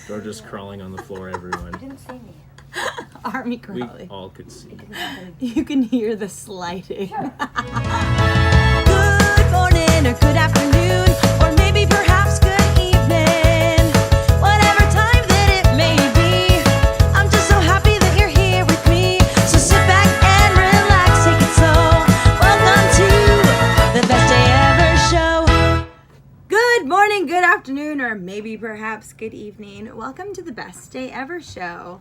Georgia's crawling on the floor, everyone. You didn't see me. Army We crawling. all could see. You can hear the sliding. Sure. Good morning or good afternoon, or maybe perhaps good evening. Whatever time that it may be, I'm just so happy that you're here with me. So sit back and relax, take it slow. Welcome to the Best Day Ever show. Good morning, good afternoon, or maybe perhaps good evening. Welcome to the Best Day Ever show.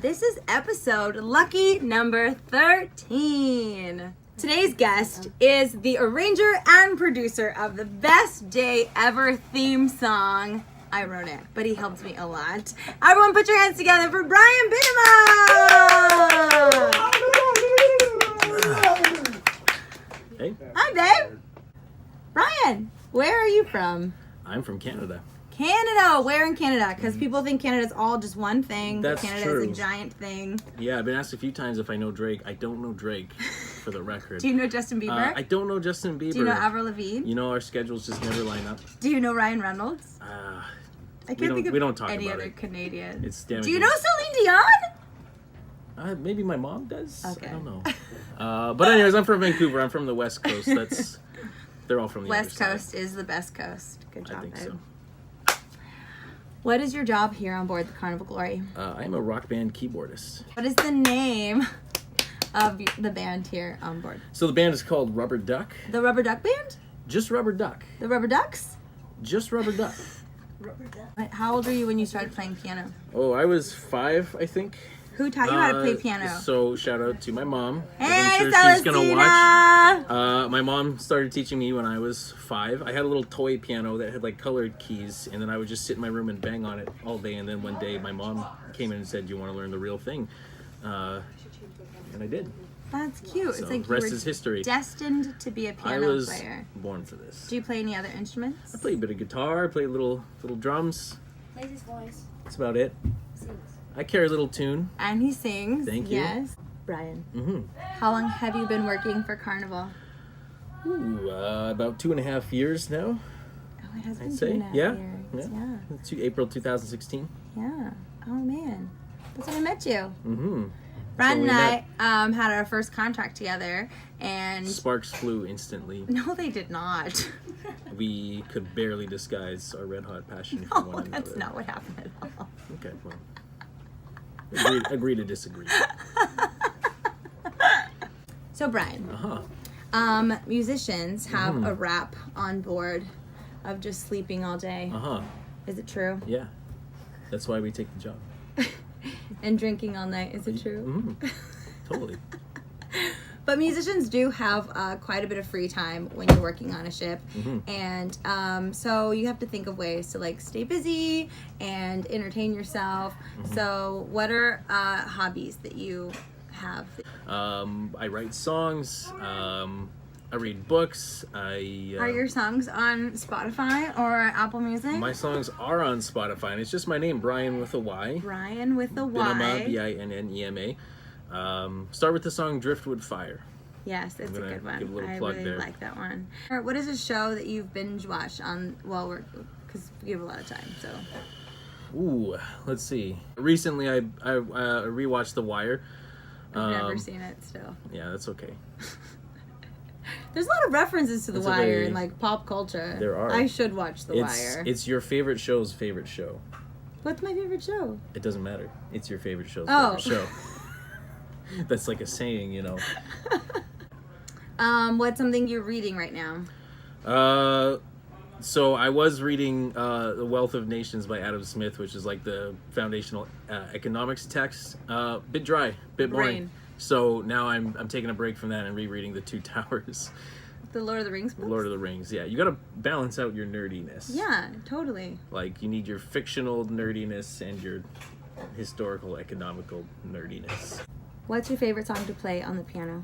This is episode lucky number 13. Today's guest is the arranger and producer of the Best Day Ever theme song. I wrote it, but he helped me a lot. Everyone put your hands together for Bryan Binnema! Hey, Hi, babe. Bryan, where are you from? I'm from Canada. Canada. Where in Canada? Because people think Canada's all just one thing. That's but Canada is true. a giant thing. Yeah, I've been asked a few times if I know Drake. I don't know Drake, for the record. Do you know Justin Bieber? I don't know Justin Bieber. Do you know Avril Lavigne? You know, our schedules just never line up. Do you know Ryan Reynolds? Uh, I can't think of we don't talk any about other it. Canadian. It's damaging. Do you know Celine Dion? Maybe my mom does. Okay. I don't know. But anyways, I'm from Vancouver. I'm from the West Coast. They're all from the West other Coast is the best coast. Good side. job, I think babe. so. What is your job here on board the Carnival Glory? I'm a rock band keyboardist. What is the name of the band here on board? So the band is called Rubber Duck. The Rubber Duck Band? Just Rubber Duck. The Rubber Ducks? Just Rubber Duck. How old were you when you started playing piano? Oh, I was 5, I think. Who taught you how to play piano? So shout out to my mom. 'Cause Hey, I'm sure she's gonna watch. Celestina! My mom started teaching me when I was 5. I had a little toy piano that had like colored keys, and then I would just sit in my room and bang on it all day. And then one day my mom came in and said, "Do you want to learn the real thing?" And I did. That's cute. So It's like rest you were is history. destined to be a I piano was player. born for this. Do you play any other instruments? I play a bit of guitar. I play little drums. Plays his voice. That's about it. Sings. I carry a little tune. And he sings. Thank you. Yes. Bryan, Mm-hmm. how long have you been working for Carnival? About 2.5 years now. Oh, it has been I'd say, 2.5 yeah, years. Yeah. April 2016. Yeah. Oh, man. That's when I met you. Mm-hmm. Bryan we and I had our first contract together, and... Sparks flew instantly. No, they did not. We could barely disguise our red hot passion for No, one another. that's not what happened at all. Okay, well, agree to disagree. So, Bryan, Uh-huh. musicians have a rap on board of just sleeping all day. Uh-huh. Is it true? Yeah. That's why we take the job. And drinking all night. Is it true? Mm-hmm. Totally. But musicians do have quite a bit of free time when you're working on a ship, and so you have to think of ways to like stay busy and entertain yourself. So, what are hobbies that you have? I write songs. I read books. Are your songs on Spotify or Apple Music? My songs are on Spotify, and it's just my name, Bryan with a Y. Bryan with a Y. Binnema, Binnema. Start with the song Driftwood Fire. Yes, that's a gonna good one. give a little I plug really there. like that one. What is a show that you've binge watched on? Well, because we have a lot of time, so. Ooh, let's see. Recently, I rewatched The Wire. I've never seen it still. Yeah, that's okay. There's a lot of references to The That's Wire okay. in like pop culture. There are. I should watch The Wire. It's your favorite show's favorite show. What's my favorite show? It doesn't matter. It's your favorite show's Oh. favorite show. That's like a saying, you know. What's something you're reading right now? So I was reading The Wealth of Nations by Adam Smith, which is like the foundational economics text. Bit dry, bit boring. Brain. So now I'm taking a break from that and rereading The Two Towers. The Lord of the Rings The books? Lord of the Rings. Yeah, you gotta balance out your nerdiness. Yeah, totally. Like, you need your fictional nerdiness and your historical, economical nerdiness. What's your favorite song to play on the piano?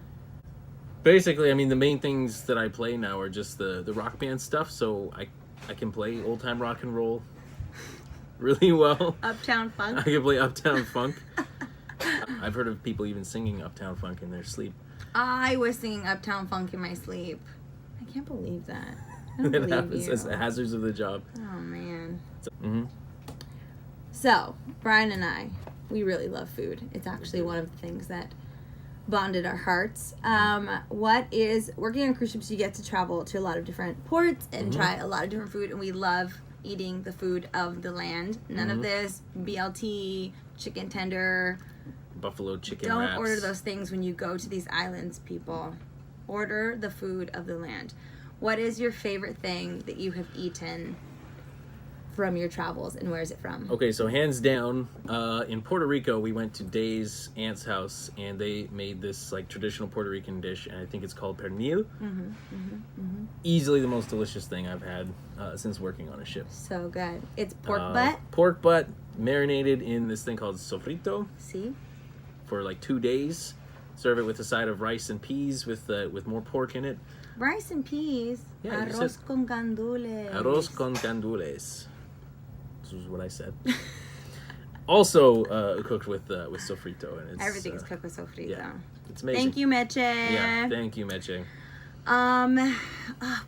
Basically, I mean, the main things that I play now are just the rock band stuff, so I can play old-time rock and roll really well. Uptown I Funk? can play Uptown Funk. I've heard of people even singing Uptown Funk in their sleep. I was singing Uptown Funk in my sleep. I can't believe that. I don't It believe happens you. as the hazards of the job. Oh, man. Mm-hmm. So, Brian and I, we really love food. It's actually one of the things that bonded our hearts. What is working on cruise ships? You get to travel to a lot of different ports and try a lot of different food, and we love eating the food of the land. None of this BLT, chicken tender, Buffalo chicken don't wraps. order those things when you go to these islands, people. Order the food of the land. What is your favorite thing that you have eaten from your travels, and where is it from? Okay, so hands down, in Puerto Rico, we went to Dey's aunt's house, and they made this like traditional Puerto Rican dish, and I think it's called pernil. Easily the most delicious thing I've had since working on a ship. So good. It's pork butt. Pork butt marinated in this thing called sofrito See? for like 2 days. Serve it with a side of rice and peas with more pork in it. Rice and peas. Yeah, you Arroz said- con gandules. Arroz con gandules. This was what I said. Also cooked with sofrito, and it's Everything's cooked with sofrito. yeah, it's amazing. Thank you, Meche. Yeah, thank you, Meche.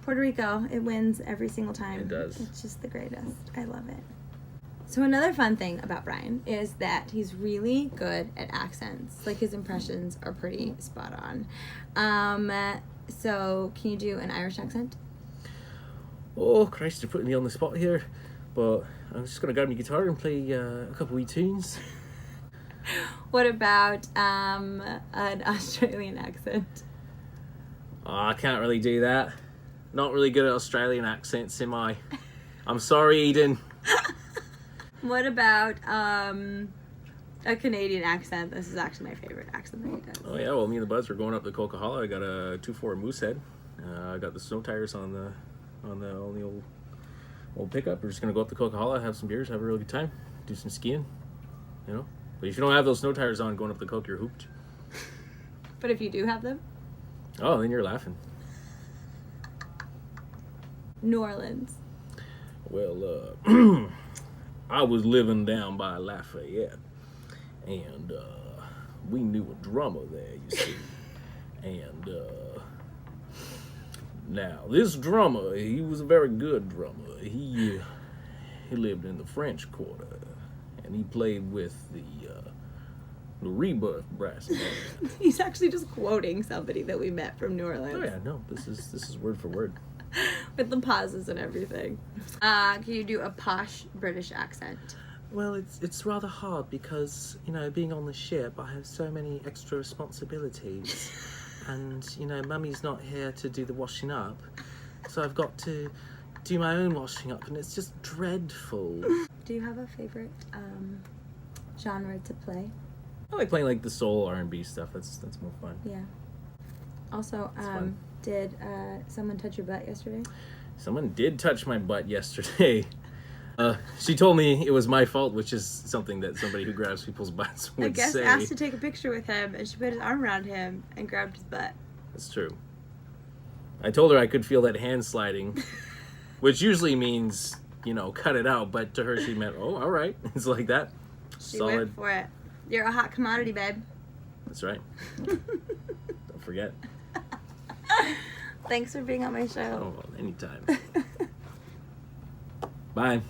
Puerto Rico, it wins every single time. It does. It's just the greatest. I love it. So another fun thing about Brian is that he's really good at accents. Like his impressions are pretty spot on. So can you do an Irish accent? Oh Christ, you're putting me on the spot here, but I'm just gonna grab my guitar and play a couple wee tunes. What about an Australian accent? Oh, I can't really do that. Not really good at Australian accents, am I? I'm sorry, Eden. What about a Canadian accent? This is actually my favorite accent that he does. Oh yeah, well me and the buds were going up to Coquihalla. I got a 2.4 Moosehead. I got the snow tires on the old pickup. We're just gonna go up to Coquihalla, have some beers, have a really good time, do some skiing, you know. But if you don't have those snow tires on going up the Coke, you're hooped. But if you do have them, Oh, then you're laughing. New Orleans. Well, I was living down by Lafayette, and we knew a drummer there, you see. And now this drummer, he was a very good drummer. He lived in the French Quarter, and he played with the Rebirth Brass Band. He's actually just quoting somebody that we met from New Orleans. Oh yeah, no, this is word for word. With the pauses and everything. Can you do a posh British accent? Well, it's rather hard because, you know, being on the ship, I have so many extra responsibilities. And, you know, Mummy's not here to do the washing up. So I've got to do my own washing up, and it's just dreadful. Do you have a favorite genre to play? I like playing, like, the soul R&B stuff. That's more fun. Yeah. Also, fun. did someone touch your butt yesterday? Someone did touch my butt yesterday. She told me it was my fault, which is something that somebody who grabs people's butts would I guess say. asked to take a picture with him, and she put his arm around him and grabbed his butt. That's true. I told her I could feel that hand sliding, which usually means, you know, cut it out. But to her, she meant, oh, all right. It's like that. She Solid. went for it. You're a hot commodity, babe. That's right. Don't forget. Thanks for being on my Oh, show. well, anytime. Bye.